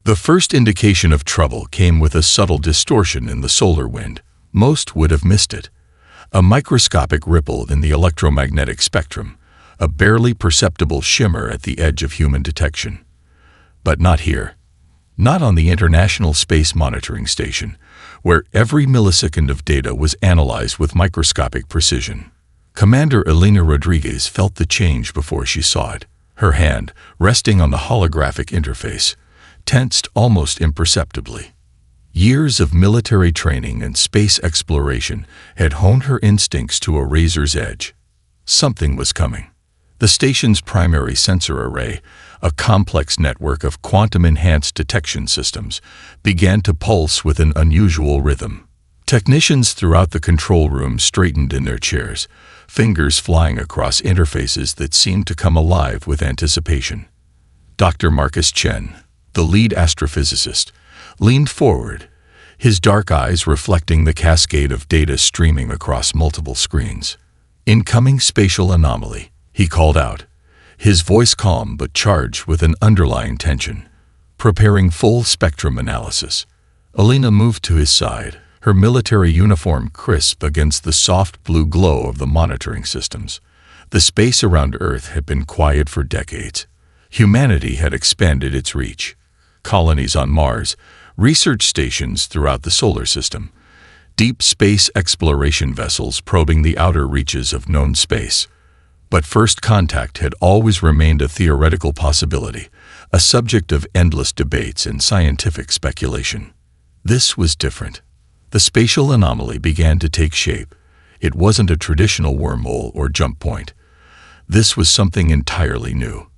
The first indication of trouble came with a subtle distortion in the solar wind. Most would have missed it. A microscopic ripple in the electromagnetic spectrum, a barely perceptible shimmer at the edge of human detection. But not here. Not on the International Space Monitoring Station, where every millisecond of data was analyzed with microscopic precision. Commander Elena Rodriguez felt the change before she saw it. Her hand, resting on the holographic interface, tensed almost imperceptibly. Years of military training and space exploration had honed her instincts to a razor's edge. Something was coming. The station's primary sensor array, a complex network of quantum-enhanced detection systems, began to pulse with an unusual rhythm. Technicians throughout the control room straightened in their chairs, fingers flying across interfaces that seemed to come alive with anticipation. Dr. Marcus Chen, the lead astrophysicist, leaned forward, his dark eyes reflecting the cascade of data streaming across multiple screens. "Incoming spatial anomaly," he called out, his voice calm but charged with an underlying tension. Preparing full spectrum analysis. Elena moved to his side, her military uniform crisp against the soft blue glow of the monitoring systems. The space around Earth had been quiet for decades. Humanity had expanded its reach. Colonies on Mars, research stations throughout the solar system, deep space exploration vessels probing the outer reaches of known space. But first contact had always remained a theoretical possibility, a subject of endless debates and scientific speculation. This was different. The spatial anomaly began to take shape. It wasn't a traditional wormhole or jump point. This was something entirely new.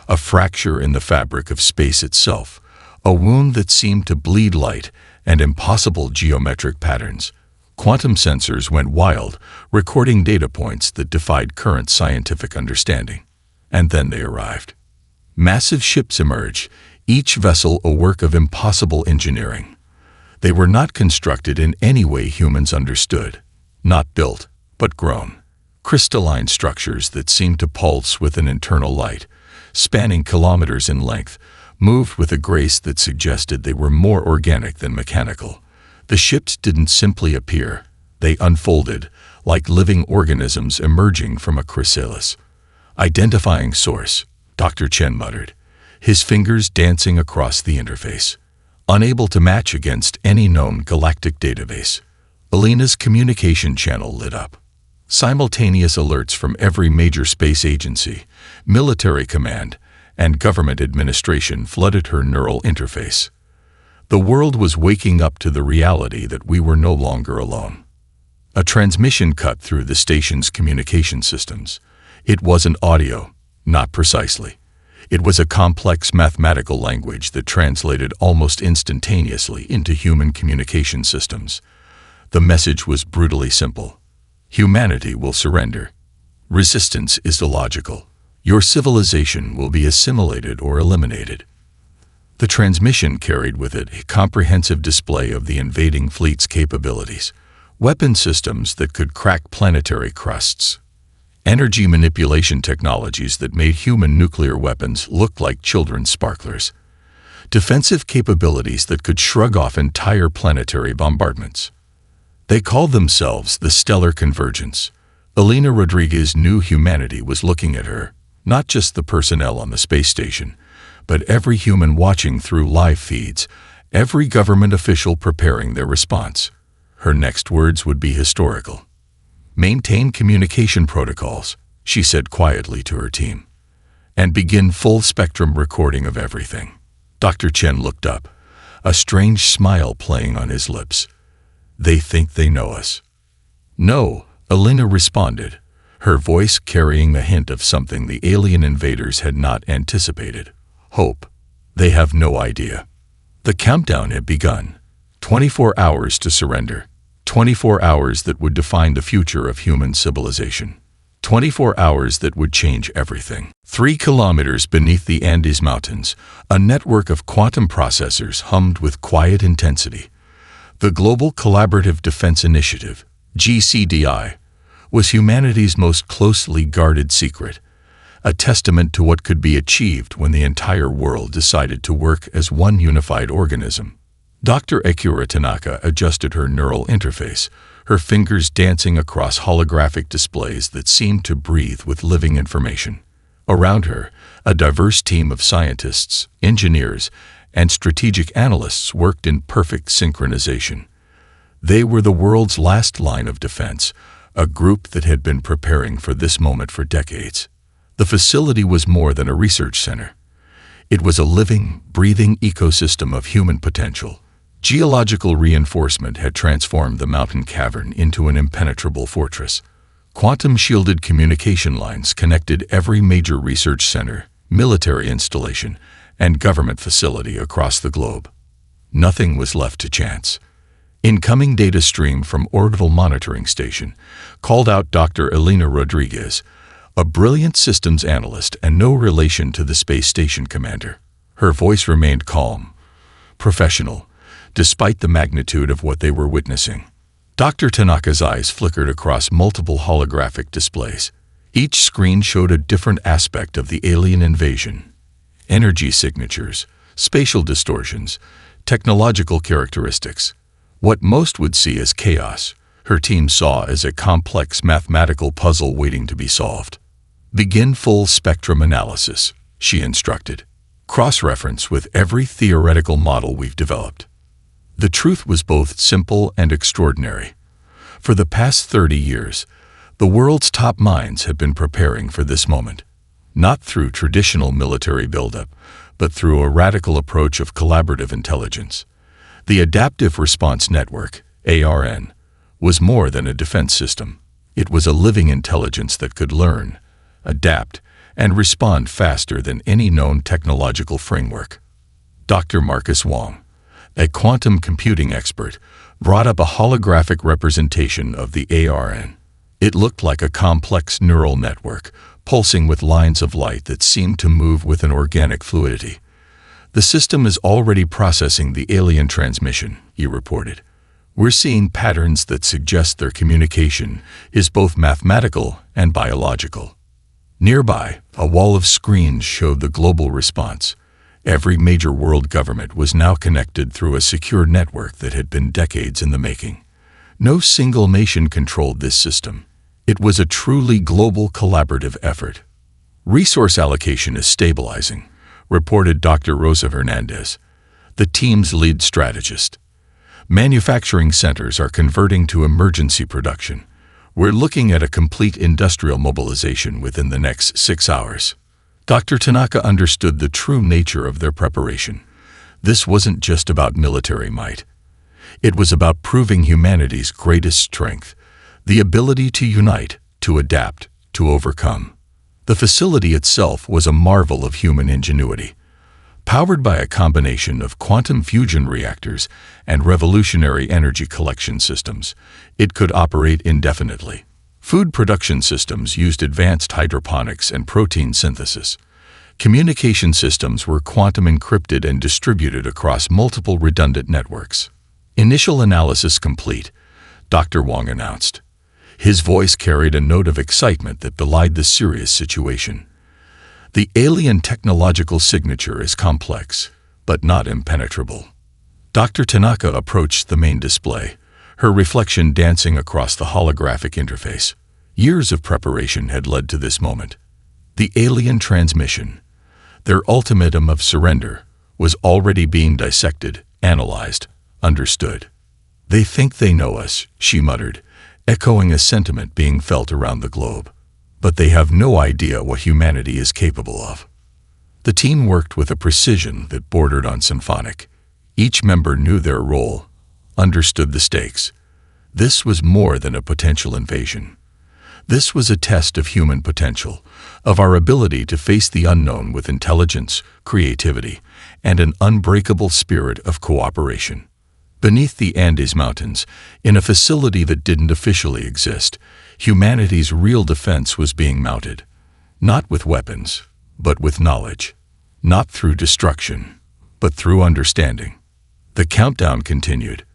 A fracture in the fabric of space itself, a wound that seemed to bleed light and impossible geometric patterns. Quantum sensors went wild, recording data points that defied current scientific understanding. And then they arrived. Massive ships emerged, each vessel a work of impossible engineering. They were not constructed in any way humans understood. Not built, but grown. Crystalline structures that seemed to pulse with an internal light, spanning kilometers in length, moved with a grace that suggested they were more organic than mechanical. The ships didn't simply appear. They unfolded, like living organisms emerging from a chrysalis. "Identifying source," Dr. Chen muttered, his fingers dancing across the interface. Unable to match against any known galactic database, Elena's communication channel lit up. Simultaneous alerts from every major space agency, military command, and government administration flooded her neural interface. The world was waking up to the reality that we were no longer alone. A transmission cut through the station's communication systems. It wasn't audio, not precisely. It was a complex mathematical language that translated almost instantaneously into human communication systems. The message was brutally simple. Humanity will surrender. Resistance is illogical. Your civilization will be assimilated or eliminated. The transmission carried with it a comprehensive display of the invading fleet's capabilities, weapon systems that could crack planetary crusts, energy manipulation technologies that made human nuclear weapons look like children's sparklers, defensive capabilities that could shrug off entire planetary bombardments. They called themselves the Stellar Convergence. Elena Rodriguez knew humanity was looking at her, not just the personnel on the space station, but every human watching through live feeds, every government official preparing their response. Her next words would be historical. "Maintain communication protocols," she said quietly to her team, "and begin full-spectrum recording of everything." Dr. Chen looked up, a strange smile playing on his lips. "They think they know us." "No," Elena responded, her voice carrying the hint of something the alien invaders had not anticipated. "Hope. They have no idea." The countdown had begun. 24 hours to surrender. 24 hours that would define the future of human civilization. 24 hours that would change everything. 3 kilometers beneath the Andes Mountains, a network of quantum processors hummed with quiet intensity. The Global Collaborative Defense Initiative, GCDI, was humanity's most closely guarded secret, a testament to what could be achieved when the entire world decided to work as one unified organism. Dr. Akira Tanaka adjusted her neural interface, her fingers dancing across holographic displays that seemed to breathe with living information. Around her, a diverse team of scientists, engineers, and strategic analysts worked in perfect synchronization. They were the world's last line of defense, a group that had been preparing for this moment for decades. The facility was more than a research center. It was a living, breathing ecosystem of human potential. Geological reinforcement had transformed the mountain cavern into an impenetrable fortress. Quantum-shielded communication lines connected every major research center, military installation, and government facility across the globe. Nothing was left to chance. Incoming data stream from Orbital Monitoring Station called out Dr. Elena Rodriguez, a brilliant systems analyst and no relation to the space station commander. Her voice remained calm, professional, despite the magnitude of what they were witnessing. Dr. Tanaka's eyes flickered across multiple holographic displays. Each screen showed a different aspect of the alien invasion. Energy signatures, spatial distortions, technological characteristics. What most would see as chaos, her team saw as a complex mathematical puzzle waiting to be solved. Begin full spectrum analysis, she instructed. Cross-reference with every theoretical model we've developed. The truth was both simple and extraordinary. For the past 30 years, the world's top minds have been preparing for this moment, not through traditional military buildup, but through a radical approach of collaborative intelligence. The Adaptive Response Network, ARN, was more than a defense system. It was a living intelligence that could learn, adapt, and respond faster than any known technological framework. Dr. Marcus Wong, a quantum computing expert, brought up a holographic representation of the ARN. It looked like a complex neural network, pulsing with lines of light that seemed to move with an organic fluidity. The system is already processing the alien transmission, he reported. We're seeing patterns that suggest their communication is both mathematical and biological. Nearby, a wall of screens showed the global response. Every major world government was now connected through a secure network that had been decades in the making. No single nation controlled this system. It was a truly global collaborative effort. Resource allocation is stabilizing, reported Dr. Rosa Hernandez, the team's lead strategist. Manufacturing centers are converting to emergency production. We're looking at a complete industrial mobilization within the next 6 hours. Dr. Tanaka understood the true nature of their preparation. This wasn't just about military might. It was about proving humanity's greatest strength, the ability to unite, to adapt, to overcome. The facility itself was a marvel of human ingenuity. Powered by a combination of quantum fusion reactors and revolutionary energy collection systems, it could operate indefinitely. Food production systems used advanced hydroponics and protein synthesis. Communication systems were quantum encrypted and distributed across multiple redundant networks. Initial analysis complete, Dr. Wong announced. His voice carried a note of excitement that belied the serious situation. The alien technological signature is complex, but not impenetrable. Dr. Tanaka approached the main display, her reflection dancing across the holographic interface. Years of preparation had led to this moment. The alien transmission, their ultimatum of surrender, was already being dissected, analyzed, understood. They think they know us, she muttered, echoing a sentiment being felt around the globe. But they have no idea what humanity is capable of. The team worked with a precision that bordered on symphonic. Each member knew their role, understood the stakes. This was more than a potential invasion. This was a test of human potential, of our ability to face the unknown with intelligence, creativity, and an unbreakable spirit of cooperation. Beneath the Andes Mountains, in a facility that didn't officially exist, humanity's real defense was being mounted. Not with weapons, but with knowledge. Not through destruction, but through understanding. The countdown continued.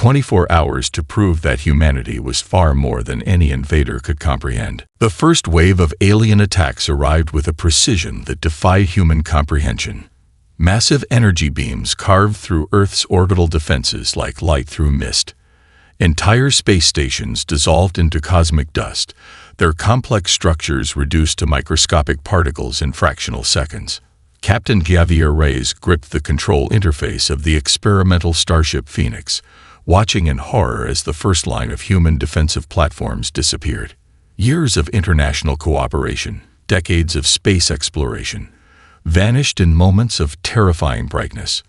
24 hours to prove that humanity was far more than any invader could comprehend. The first wave of alien attacks arrived with a precision that defied human comprehension. Massive energy beams carved through Earth's orbital defenses like light through mist. Entire space stations dissolved into cosmic dust, their complex structures reduced to microscopic particles in fractional seconds. Captain Javier Reyes gripped the control interface of the experimental starship Phoenix, watching in horror as the first line of human defensive platforms disappeared. Years of international cooperation, decades of space exploration, vanished in moments of terrifying brightness.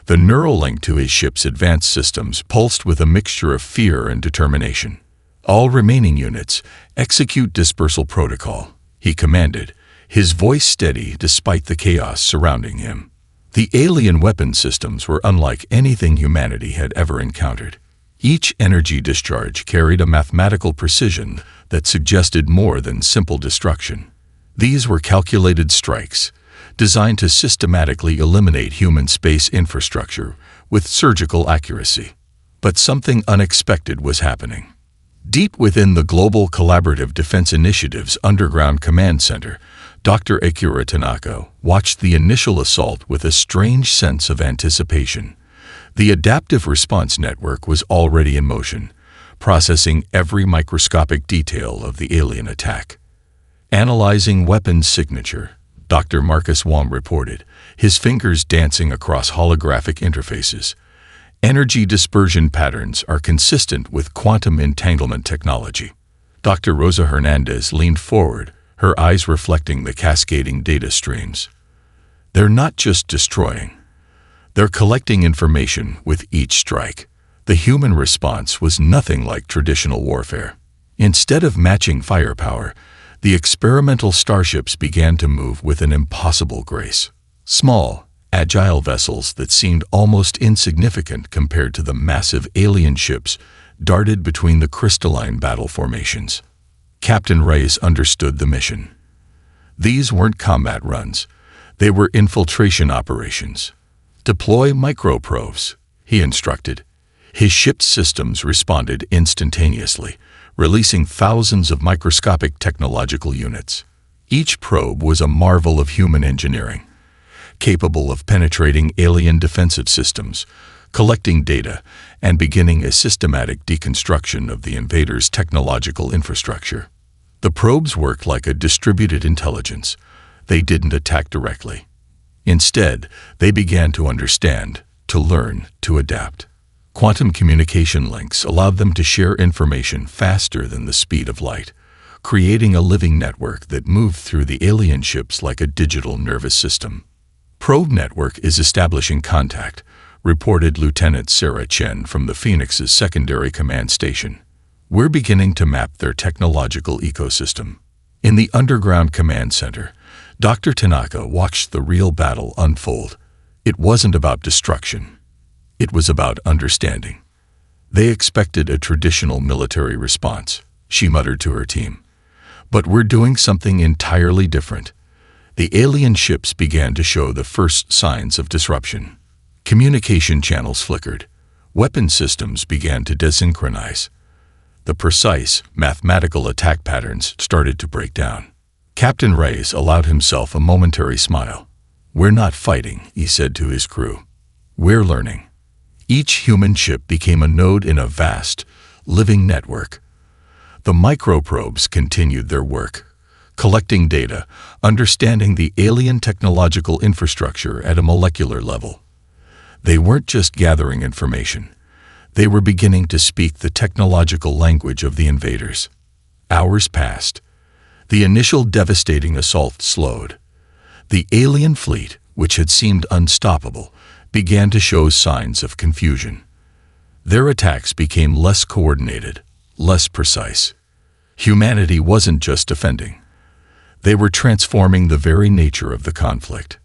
The neural link to his ship's advanced systems pulsed with a mixture of fear and determination. "All remaining units, execute dispersal protocol," he commanded, his voice steady despite the chaos surrounding him. The alien weapon systems were unlike anything humanity had ever encountered. Each energy discharge carried a mathematical precision that suggested more than simple destruction. These were calculated strikes, designed to systematically eliminate human space infrastructure with surgical accuracy. But something unexpected was happening. Deep within the Global Collaborative Defense Initiative's underground command center, Dr. Akira Tanaka watched the initial assault with a strange sense of anticipation. The Adaptive Response Network was already in motion, processing every microscopic detail of the alien attack. Analyzing weapons signature, Dr. Marcus Wong reported, his fingers dancing across holographic interfaces. Energy dispersion patterns are consistent with quantum entanglement technology. Dr. Rosa Hernandez leaned forward, her eyes reflecting the cascading data streams. They're not just destroying. They're collecting information with each strike. The human response was nothing like traditional warfare. Instead of matching firepower, the experimental starships began to move with an impossible grace. Small, agile vessels that seemed almost insignificant compared to the massive alien ships darted between the crystalline battle formations. Captain Reyes understood the mission. These weren't combat runs. They were infiltration operations. "Deploy microprobes," he instructed. His ship's systems responded instantaneously, releasing thousands of microscopic technological units. Each probe was a marvel of human engineering, capable of penetrating alien defensive systems, collecting data, and beginning a systematic deconstruction of the invaders' technological infrastructure. The probes worked like a distributed intelligence. They didn't attack directly. Instead, they began to understand, to learn, to adapt. Quantum communication links allowed them to share information faster than the speed of light, creating a living network that moved through the alien ships like a digital nervous system. "Probe network is establishing contact," reported Lieutenant Sarah Chen from the Phoenix's secondary command station. "We're beginning to map their technological ecosystem." In the underground command center, Dr. Tanaka watched the real battle unfold. It wasn't about destruction. It was about understanding. "They expected a traditional military response," she muttered to her team. "But we're doing something entirely different." The alien ships began to show the first signs of disruption. Communication channels flickered. Weapon systems began to desynchronize. The precise, mathematical attack patterns started to break down. Captain Reyes allowed himself a momentary smile. "We're not fighting," he said to his crew. "We're learning." Each human ship became a node in a vast, living network. The microprobes continued their work, collecting data, understanding the alien technological infrastructure at a molecular level. They weren't just gathering information. They were beginning to speak the technological language of the invaders. Hours passed. The initial devastating assault slowed. The alien fleet, which had seemed unstoppable, began to show signs of confusion. Their attacks became less coordinated, less precise. Humanity wasn't just defending. They were transforming the very nature of the conflict.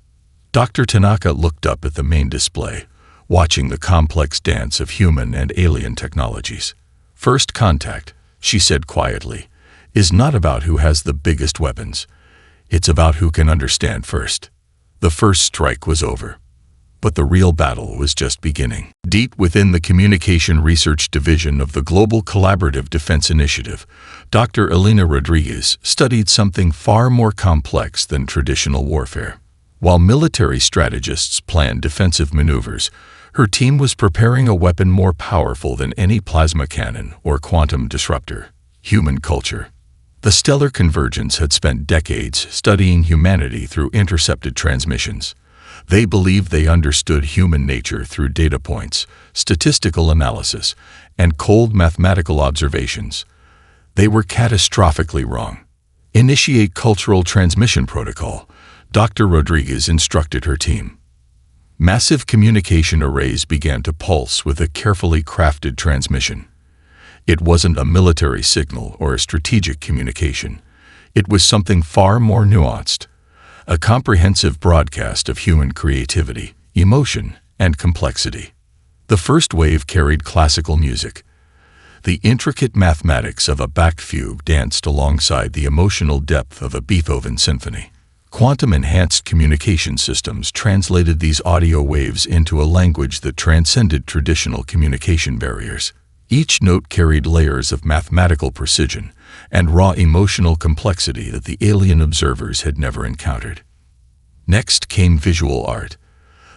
Dr. Tanaka looked up at the main display, watching the complex dance of human and alien technologies. "First contact," she said quietly, "is not about who has the biggest weapons. It's about who can understand first." The first strike was over, but the real battle was just beginning. Deep within the Communication Research Division of the Global Collaborative Defense Initiative, Dr. Elena Rodriguez studied something far more complex than traditional warfare. While military strategists planned defensive maneuvers, her team was preparing a weapon more powerful than any plasma cannon or quantum disruptor: human culture. The Stellar Convergence had spent decades studying humanity through intercepted transmissions. They believed they understood human nature through data points, statistical analysis, and cold mathematical observations. They were catastrophically wrong. Initiate cultural transmission protocol, Dr. Rodriguez instructed her team. Massive communication arrays began to pulse with a carefully crafted transmission. It wasn't a military signal or a strategic communication. It was something far more nuanced. A comprehensive broadcast of human creativity, emotion, and complexity. The first wave carried classical music. The intricate mathematics of a Bach fugue danced alongside the emotional depth of a Beethoven symphony. Quantum-enhanced communication systems translated these audio waves into a language that transcended traditional communication barriers. Each note carried layers of mathematical precision and raw emotional complexity that the alien observers had never encountered. Next came visual art.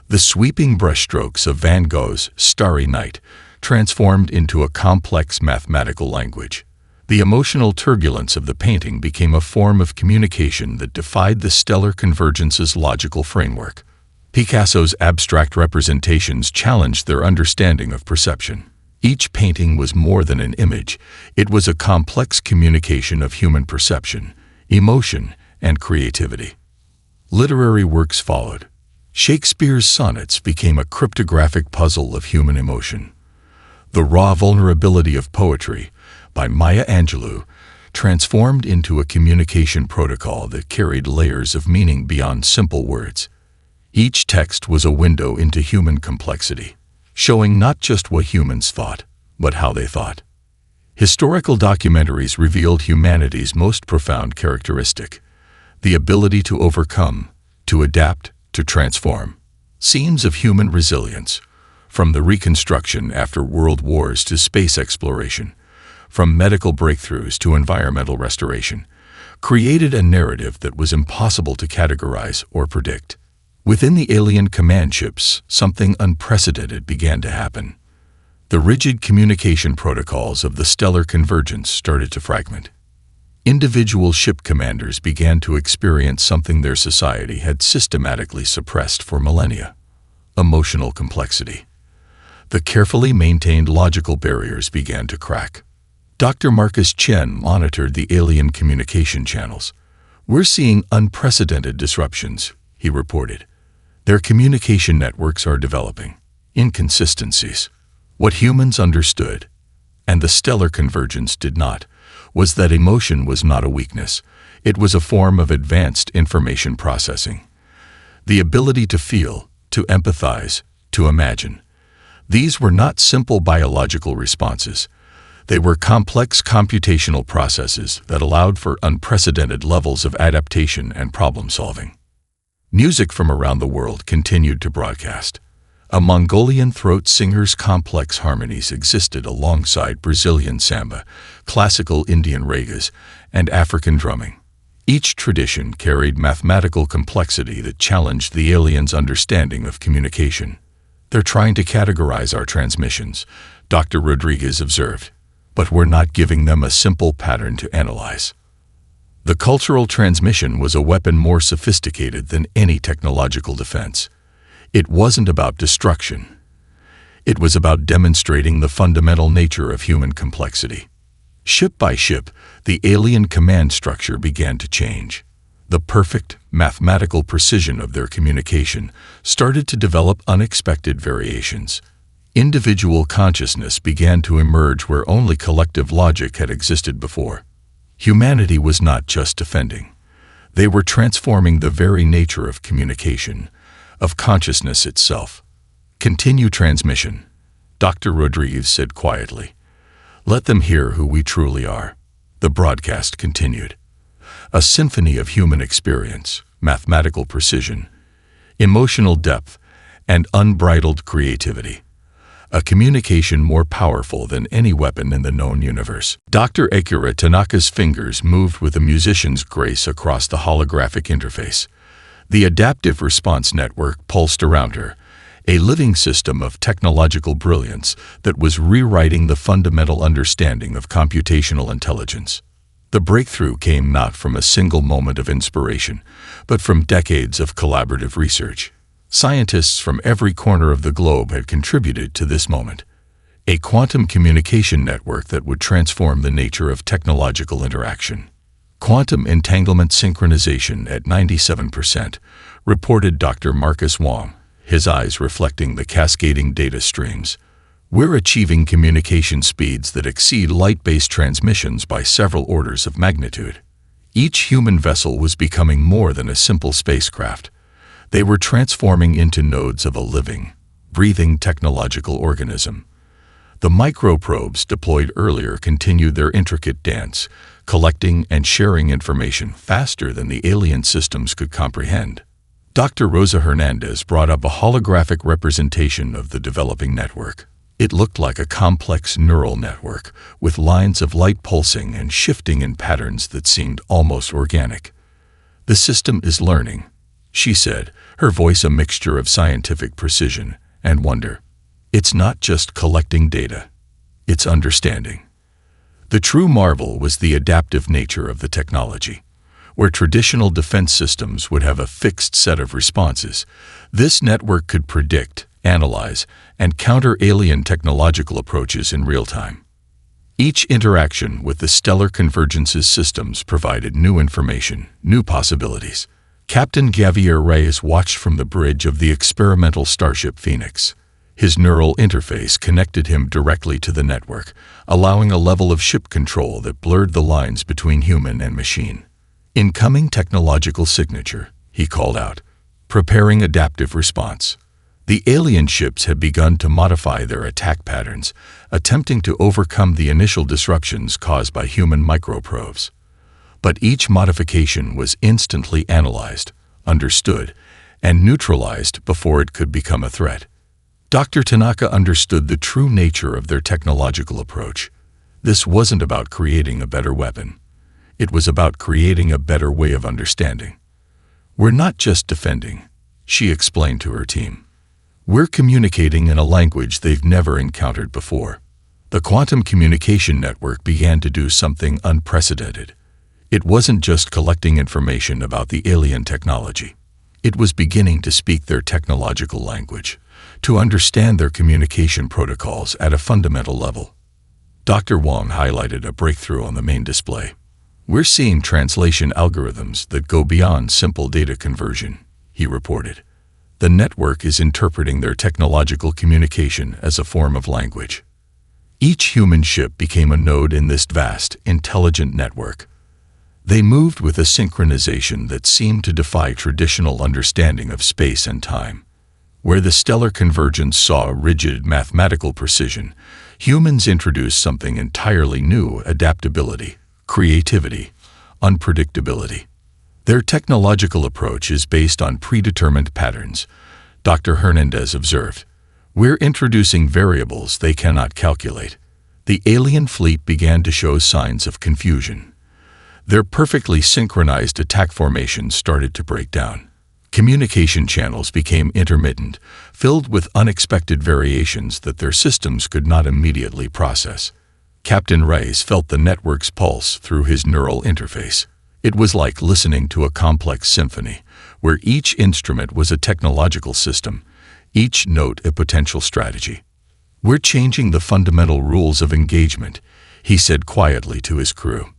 The sweeping brushstrokes of Van Gogh's Starry Night transformed into a complex mathematical language. The emotional turbulence of the painting became a form of communication that defied the Stellar Convergence's logical framework. Picasso's abstract representations challenged their understanding of perception. Each painting was more than an image. It was a complex communication of human perception, emotion, and creativity. Literary works followed. Shakespeare's sonnets became a cryptographic puzzle of human emotion. The Raw Vulnerability of Poetry, by Maya Angelou, transformed into a communication protocol that carried layers of meaning beyond simple words. Each text was a window into human complexity, showing not just what humans thought, but how they thought. Historical documentaries revealed humanity's most profound characteristic: the ability to overcome, to adapt, to transform. Scenes of human resilience, from the reconstruction after world wars to space exploration, from medical breakthroughs to environmental restoration, created a narrative that was impossible to categorize or predict. Within the alien command ships, something unprecedented began to happen. The rigid communication protocols of the Stellar Convergence started to fragment. Individual ship commanders began to experience something their society had systematically suppressed for millennia: emotional complexity. The carefully maintained logical barriers began to crack. Dr. Marcus Chen monitored the alien communication channels. "We're seeing unprecedented disruptions," he reported. "Their communication networks are developing inconsistencies. What humans understood, and the Stellar Convergence did not, was that emotion was not a weakness. It was a form of advanced information processing. The ability to feel, to empathize, to imagine. These were not simple biological responses. They were complex computational processes that allowed for unprecedented levels of adaptation and problem-solving." Music from around the world continued to broadcast. A Mongolian throat singer's complex harmonies existed alongside Brazilian samba, classical Indian ragas, and African drumming. Each tradition carried mathematical complexity that challenged the aliens' understanding of communication. "They're trying to categorize our transmissions," Dr. Rodriguez observed. "But we're not giving them a simple pattern to analyze." The cultural transmission was a weapon more sophisticated than any technological defense. It wasn't about destruction. It was about demonstrating the fundamental nature of human complexity. Ship by ship, the alien command structure began to change. The perfect mathematical precision of their communication started to develop unexpected variations. Individual consciousness began to emerge where only collective logic had existed before. Humanity was not just defending. They were transforming the very nature of communication, of consciousness itself. "Continue transmission," Dr. Rodriguez said quietly. "Let them hear who we truly are." The broadcast continued. A symphony of human experience, mathematical precision, emotional depth, and unbridled creativity. a communication more powerful than any weapon in the known universe. Dr. Akira Tanaka's fingers moved with a musician's grace across the holographic interface. The adaptive response network pulsed around her, a living system of technological brilliance that was rewriting the fundamental understanding of computational intelligence. The breakthrough came not from a single moment of inspiration, but from decades of collaborative research. Scientists from every corner of the globe had contributed to this moment, a quantum communication network that would transform the nature of technological interaction. Quantum entanglement synchronization at 97%, reported Dr. Marcus Wong, his eyes reflecting the cascading data streams. We're achieving communication speeds that exceed light-based transmissions by several orders of magnitude. Each human vessel was becoming more than a simple spacecraft. They were transforming into nodes of a living, breathing technological organism. The microprobes deployed earlier continued their intricate dance, collecting and sharing information faster than the alien systems could comprehend. Dr. Rosa Hernandez brought up a holographic representation of the developing network. It looked like a complex neural network, with lines of light pulsing and shifting in patterns that seemed almost organic. "The system is learning," she said, her voice a mixture of scientific precision and wonder. "It's not just collecting data, it's understanding." The true marvel was the adaptive nature of the technology. Where traditional defense systems would have a fixed set of responses, this network could predict, analyze, and counter alien technological approaches in real time. Each interaction with the stellar convergence's systems provided new information, new possibilities. Captain Javier Reyes watched from the bridge of the experimental starship Phoenix. His neural interface connected him directly to the network, allowing a level of ship control that blurred the lines between human and machine. "Incoming technological signature," he called out, preparing adaptive response. The alien ships had begun to modify their attack patterns, attempting to overcome the initial disruptions caused by human microprobes. But each modification was instantly analyzed, understood, and neutralized before it could become a threat. Dr. Tanaka understood the true nature of their technological approach. This wasn't about creating a better weapon. It was about creating a better way of understanding. "We're not just defending," she explained to her team. "We're communicating in a language they've never encountered before." The quantum communication network began to do something unprecedented. It wasn't just collecting information about the alien technology. It was beginning to speak their technological language, to understand their communication protocols at a fundamental level. Dr. Wong highlighted a breakthrough on the main display. "We're seeing translation algorithms that go beyond simple data conversion," he reported. "The network is interpreting their technological communication as a form of language." Each human ship became a node in this vast, intelligent network. They moved with a synchronization that seemed to defy traditional understanding of space and time. Where the stellar convergence saw rigid mathematical precision, humans introduced something entirely new: adaptability, creativity, unpredictability. Their technological approach is based on predetermined patterns, Dr. Hernandez observed. "We're introducing variables they cannot calculate." The alien fleet began to show signs of confusion. Their perfectly synchronized attack formations started to break down. Communication channels became intermittent, filled with unexpected variations that their systems could not immediately process. Captain Reyes felt the network's pulse through his neural interface. It was like listening to a complex symphony, where each instrument was a technological system, each note a potential strategy. "We're changing the fundamental rules of engagement," he said quietly to his crew.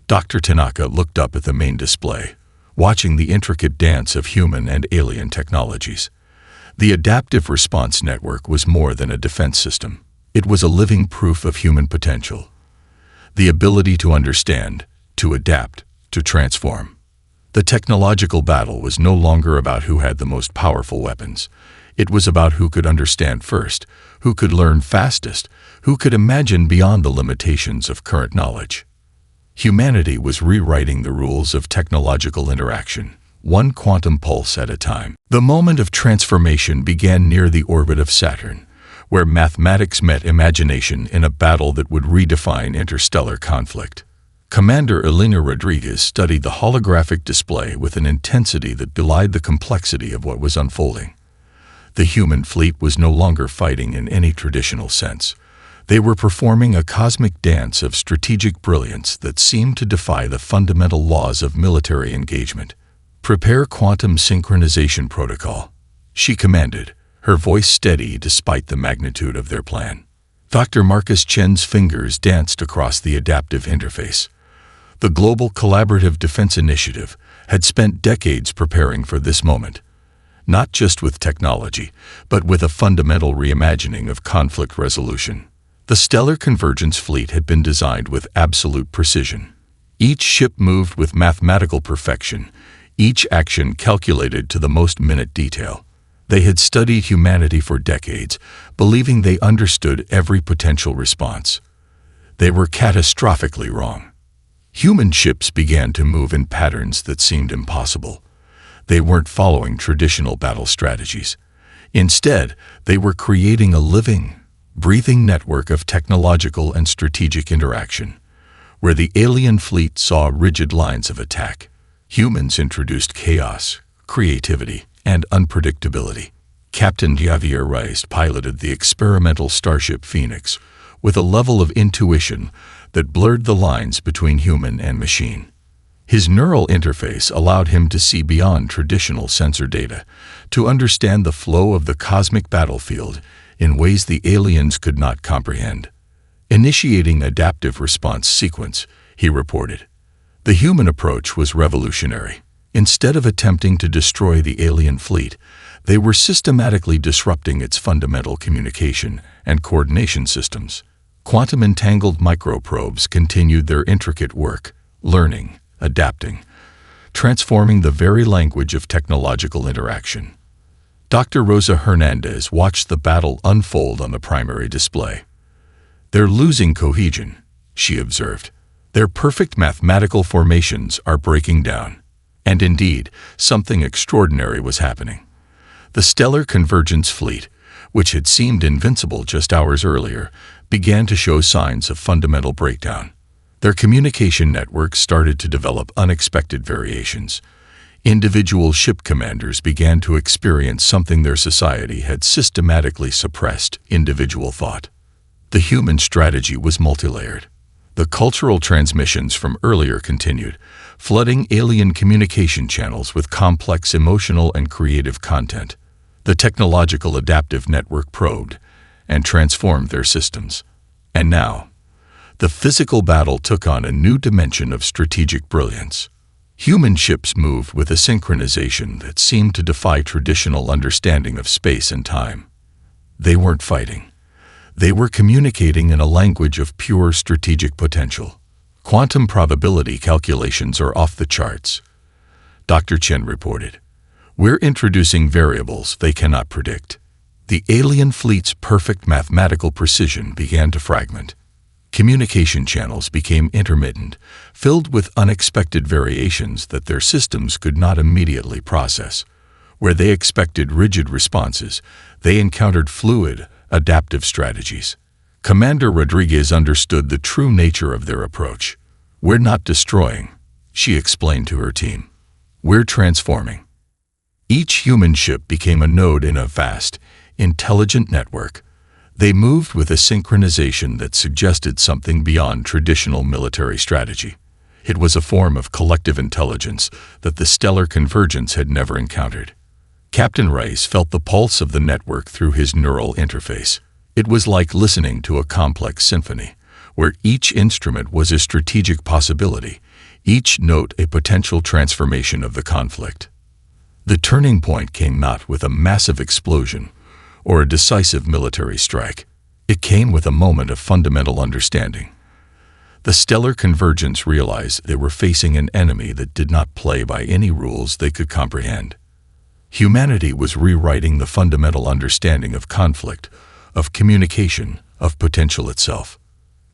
Dr. Tanaka looked up at the main display, watching the intricate dance of human and alien technologies. The adaptive response network was more than a defense system. It was a living proof of human potential. The ability to understand, to adapt, to transform. The technological battle was no longer about who had the most powerful weapons. It was about who could understand first, who could learn fastest, who could imagine beyond the limitations of current knowledge. Humanity was rewriting the rules of technological interaction, one quantum pulse at a time. The moment of transformation began near the orbit of Saturn, where mathematics met imagination in a battle that would redefine interstellar conflict. Commander Elena Rodriguez studied the holographic display with an intensity that belied the complexity of what was unfolding. The human fleet was no longer fighting in any traditional sense. They were performing a cosmic dance of strategic brilliance that seemed to defy the fundamental laws of military engagement. "Prepare quantum synchronization protocol," she commanded, her voice steady despite the magnitude of their plan. Dr. Marcus Chen's fingers danced across the adaptive interface. The Global Collaborative Defense Initiative had spent decades preparing for this moment, not just with technology, but with a fundamental reimagining of conflict resolution. The Stellar Convergence Fleet had been designed with absolute precision. Each ship moved with mathematical perfection, each action calculated to the most minute detail. They had studied humanity for decades, believing they understood every potential response. They were catastrophically wrong. Human ships began to move in patterns that seemed impossible. They weren't following traditional battle strategies. Instead, they were creating a living, breathing network of technological and strategic interaction. Where the alien fleet saw rigid lines of attack, humans introduced chaos, creativity, and unpredictability. Captain Javier Rice piloted the experimental starship Phoenix with a level of intuition that blurred the lines between human and machine. His neural interface allowed him to see beyond traditional sensor data, to understand the flow of the cosmic battlefield in ways the aliens could not comprehend. Initiating adaptive response sequence, he reported. The human approach was revolutionary. Instead of attempting to destroy the alien fleet, they were systematically disrupting its fundamental communication and coordination systems. Quantum-entangled microprobes continued their intricate work, learning, adapting, transforming the very language of technological interaction. Dr. Rosa Hernandez watched the battle unfold on the primary display. "They're losing cohesion," she observed. "Their perfect mathematical formations are breaking down." And indeed, something extraordinary was happening. The Stellar Convergence Fleet, which had seemed invincible just hours earlier, began to show signs of fundamental breakdown. Their communication networks started to develop unexpected variations. Individual ship commanders began to experience something their society had systematically suppressed: individual thought. The human strategy was multilayered. The cultural transmissions from earlier continued, flooding alien communication channels with complex emotional and creative content. The technological adaptive network probed and transformed their systems. And now, the physical battle took on a new dimension of strategic brilliance. Human ships moved with a synchronization that seemed to defy traditional understanding of space and time. They weren't fighting. They were communicating in a language of pure strategic potential. Quantum probability calculations are off the charts, Dr. Chen reported. "We're introducing variables they cannot predict." The alien fleet's perfect mathematical precision began to fragment. Communication channels became intermittent, filled with unexpected variations that their systems could not immediately process. Where they expected rigid responses, they encountered fluid, adaptive strategies. Commander Rodriguez understood the true nature of their approach. "We're not destroying," she explained to her team. "We're transforming." Each human ship became a node in a vast, intelligent network. They moved with a synchronization that suggested something beyond traditional military strategy. It was a form of collective intelligence that the Stellar Convergence had never encountered. Captain Rice felt the pulse of the network through his neural interface. It was like listening to a complex symphony, where each instrument was a strategic possibility, each note a potential transformation of the conflict. The turning point came not with a massive explosion or a decisive military strike. It came with a moment of fundamental understanding. The Stellar Convergence realized they were facing an enemy that did not play by any rules they could comprehend. Humanity was rewriting the fundamental understanding of conflict, of communication, of potential itself.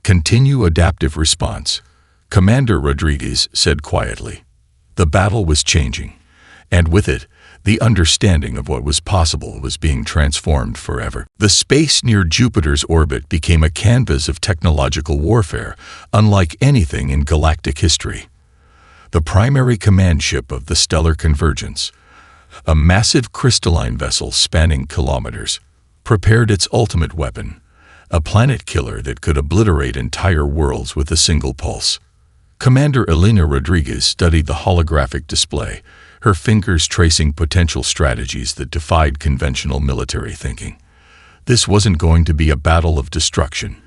"Continue adaptive response," Commander Rodriguez said quietly. The battle was changing, and with it, The understanding of what was possible was being transformed forever. The space near Jupiter's orbit became a canvas of technological warfare, unlike anything in galactic history. The primary command ship of the stellar convergence, a massive crystalline vessel spanning kilometers, prepared its ultimate weapon, a planet killer that could obliterate entire worlds with a single pulse. Commander Elena Rodriguez studied the holographic display, her fingers tracing potential strategies that defied conventional military thinking. This wasn't going to be a battle of destruction.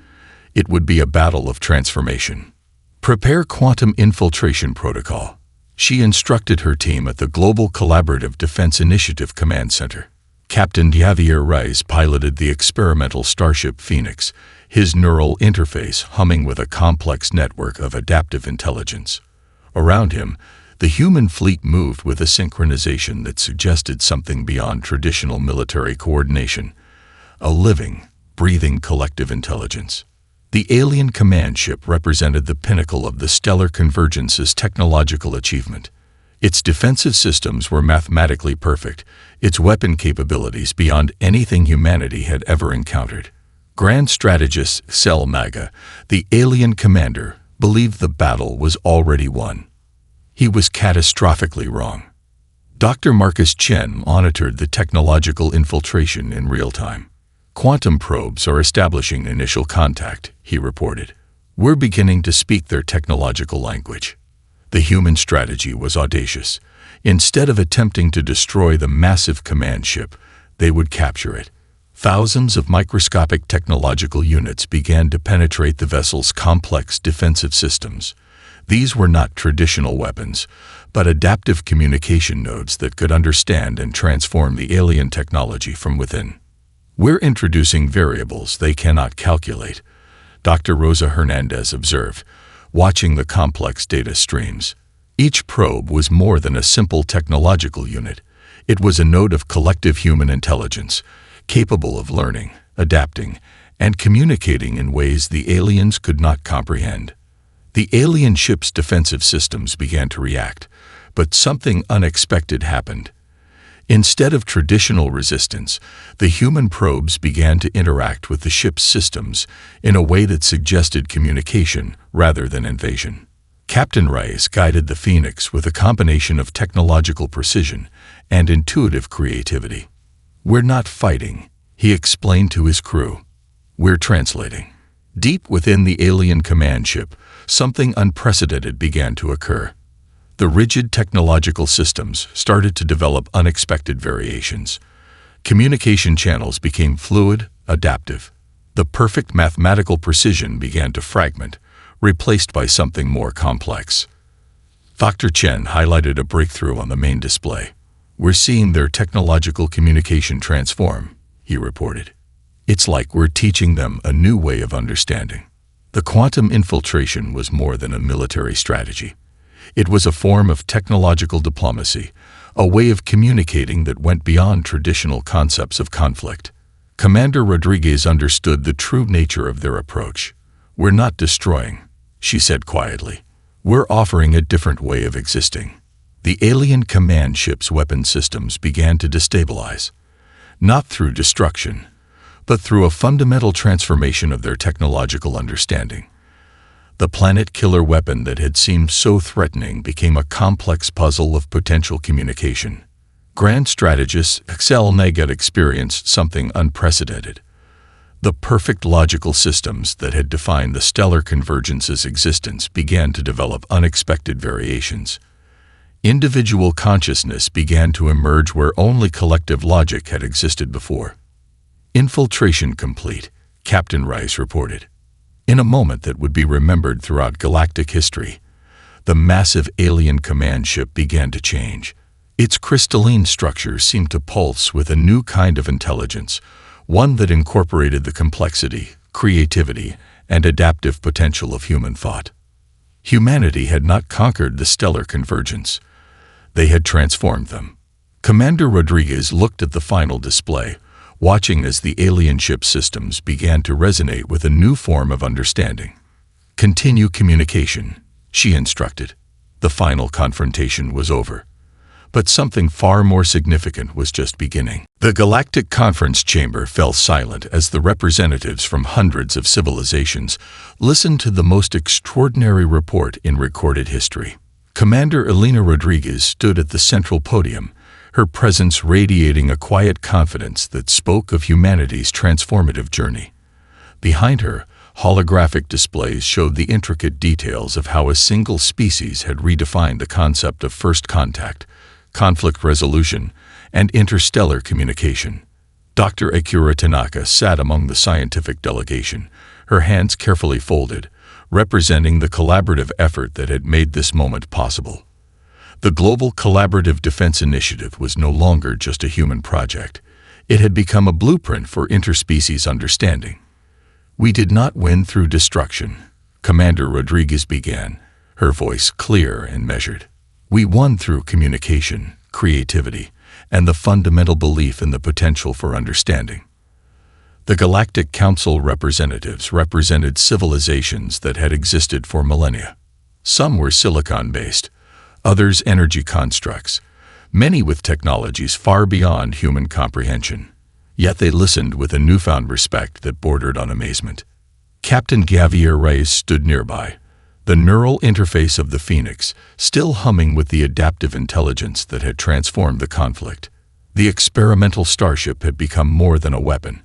It would be a battle of transformation. Prepare quantum infiltration protocol. She instructed her team at the Global Collaborative Defense Initiative Command Center. Captain Javier Reyes piloted the experimental starship Phoenix, his neural interface humming with a complex network of adaptive intelligence. Around him, the human fleet moved with a synchronization that suggested something beyond traditional military coordination, a living, breathing collective intelligence. The alien command ship represented the pinnacle of the stellar convergence's technological achievement. Its defensive systems were mathematically perfect, its weapon capabilities beyond anything humanity had ever encountered. Grand strategist Cell Maga, the alien commander, believed the battle was already won. He was catastrophically wrong. Dr. Marcus Chen monitored the technological infiltration in real time. Quantum probes are establishing initial contact, he reported. We're beginning to speak their technological language. The human strategy was audacious. Instead of attempting to destroy the massive command ship, they would capture it. Thousands of microscopic technological units began to penetrate the vessel's complex defensive systems. These were not traditional weapons, but adaptive communication nodes that could understand and transform the alien technology from within. We're introducing variables they cannot calculate, Dr. Rosa Hernandez observed, watching the complex data streams. Each probe was more than a simple technological unit. It was a node of collective human intelligence, capable of learning, adapting, and communicating in ways the aliens could not comprehend. The alien ship's defensive systems began to react, but something unexpected happened. Instead of traditional resistance, the human probes began to interact with the ship's systems in a way that suggested communication rather than invasion. Captain Reyes guided the Phoenix with a combination of technological precision and intuitive creativity. "We're not fighting," he explained to his crew. "We're translating." Deep within the alien command ship, something unprecedented began to occur. The rigid technological systems started to develop unexpected variations. Communication channels became fluid, adaptive. The perfect mathematical precision began to fragment, replaced by something more complex. Dr. Chen highlighted a breakthrough on the main display. "We're seeing their technological communication transform," he reported. "It's like we're teaching them a new way of understanding." The quantum infiltration was more than a military strategy. It was a form of technological diplomacy, a way of communicating that went beyond traditional concepts of conflict. Commander Rodriguez understood the true nature of their approach. "We're not destroying," she said quietly. "We're offering a different way of existing." The alien command ship's weapon systems began to destabilize, not through destruction, but through a fundamental transformation of their technological understanding. The planet killer weapon that had seemed so threatening became a complex puzzle of potential communication. Grand strategist Cell Maga experienced something unprecedented. The perfect logical systems that had defined the stellar convergence's existence began to develop unexpected variations. Individual consciousness began to emerge where only collective logic had existed before. "Infiltration complete," Captain Rice reported. In a moment that would be remembered throughout galactic history, the massive alien command ship began to change. Its crystalline structure seemed to pulse with a new kind of intelligence, one that incorporated the complexity, creativity, and adaptive potential of human thought. Humanity had not conquered the stellar convergence. They had transformed them. Commander Rodriguez looked at the final display, watching as the alien ship systems began to resonate with a new form of understanding. "Continue communication," she instructed. The final confrontation was over. But something far more significant was just beginning. The Galactic Conference Chamber fell silent as the representatives from hundreds of civilizations listened to the most extraordinary report in recorded history. Commander Elena Rodriguez stood at the central podium, her presence radiating a quiet confidence that spoke of humanity's transformative journey. Behind her, holographic displays showed the intricate details of how a single species had redefined the concept of first contact, conflict resolution, and interstellar communication. Dr. Akira Tanaka sat among the scientific delegation, her hands carefully folded, representing the collaborative effort that had made this moment possible. The Global Collaborative Defense Initiative was no longer just a human project. It had become a blueprint for interspecies understanding. "We did not win through destruction," Commander Rodriguez began, her voice clear and measured. "We won through communication, creativity, and the fundamental belief in the potential for understanding." The Galactic Council representatives represented civilizations that had existed for millennia. Some were silicon-based, others energy constructs, many with technologies far beyond human comprehension. Yet they listened with a newfound respect that bordered on amazement. Captain Javier Reyes stood nearby, the neural interface of the Phoenix still humming with the adaptive intelligence that had transformed the conflict. The experimental starship had become more than a weapon.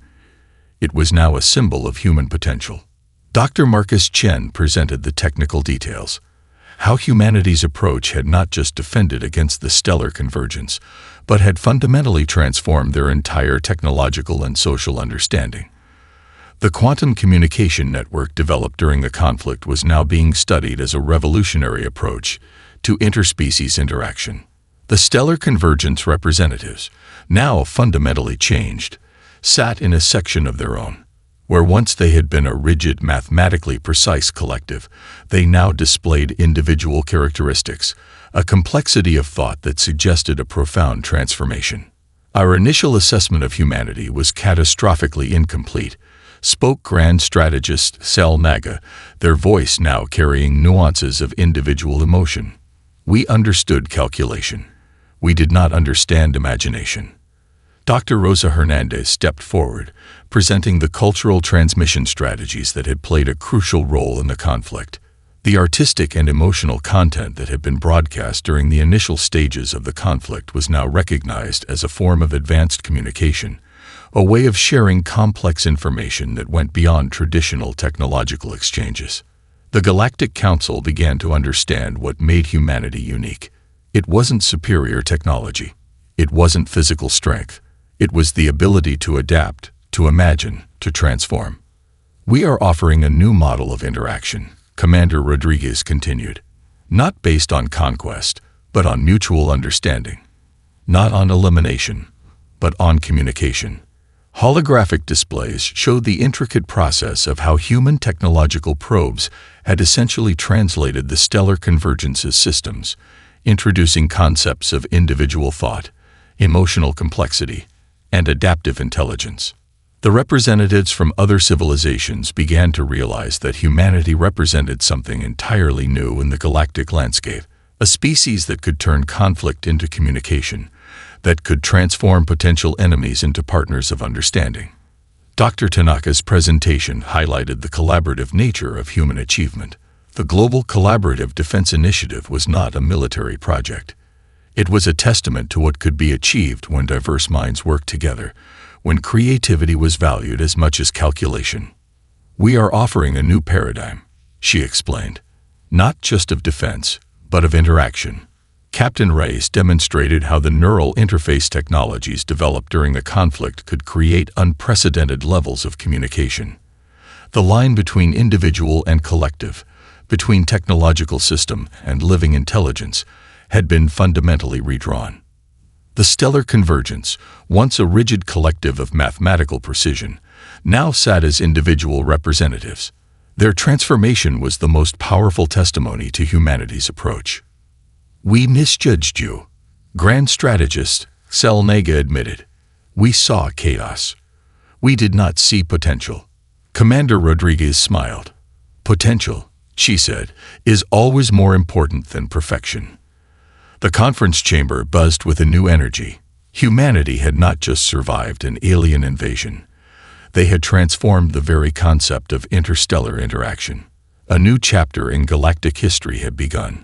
It was now a symbol of human potential. Dr. Marcus Chen presented the technical details. How humanity's approach had not just defended against the stellar convergence, but had fundamentally transformed their entire technological and social understanding. The quantum communication network developed during the conflict was now being studied as a revolutionary approach to interspecies interaction. The stellar convergence representatives, now fundamentally changed, sat in a section of their own. Where once they had been a rigid, mathematically precise collective, they now displayed individual characteristics, a complexity of thought that suggested a profound transformation. "Our initial assessment of humanity was catastrophically incomplete," spoke Grand Strategist Sal Naga, their voice now carrying nuances of individual emotion. "We understood calculation. We did not understand imagination." Dr. Rosa Hernandez stepped forward, presenting the cultural transmission strategies that had played a crucial role in the conflict. The artistic and emotional content that had been broadcast during the initial stages of the conflict was now recognized as a form of advanced communication, a way of sharing complex information that went beyond traditional technological exchanges. The Galactic Council began to understand what made humanity unique. It wasn't superior technology. It wasn't physical strength. It was the ability to adapt, to imagine, to transform. "We are offering a new model of interaction," Commander Rodriguez continued. "Not based on conquest, but on mutual understanding. Not on elimination, but on communication." Holographic displays showed the intricate process of how human technological probes had essentially translated the stellar convergence's systems, introducing concepts of individual thought, emotional complexity, and adaptive intelligence. The representatives from other civilizations began to realize that humanity represented something entirely new in the galactic landscape, a species that could turn conflict into communication, that could transform potential enemies into partners of understanding. Dr. Tanaka's presentation highlighted the collaborative nature of human achievement. The Global Collaborative Defense Initiative was not a military project. It was a testament to what could be achieved when diverse minds worked together, when creativity was valued as much as calculation. "We are offering a new paradigm," she explained, "not just of defense, but of interaction." Captain Reyes demonstrated how the neural interface technologies developed during the conflict could create unprecedented levels of communication. The line between individual and collective, between technological system and living intelligence, had been fundamentally redrawn. The stellar convergence, once a rigid collective of mathematical precision, now sat as individual representatives. Their transformation was the most powerful testimony to humanity's approach. "We misjudged you," Grand Strategist Sal Naga admitted. "We saw chaos. We did not see potential." Commander Rodriguez smiled. "Potential," she said, "is always more important than perfection." The conference chamber buzzed with a new energy. Humanity had not just survived an alien invasion. They had transformed the very concept of interstellar interaction. A new chapter in galactic history had begun.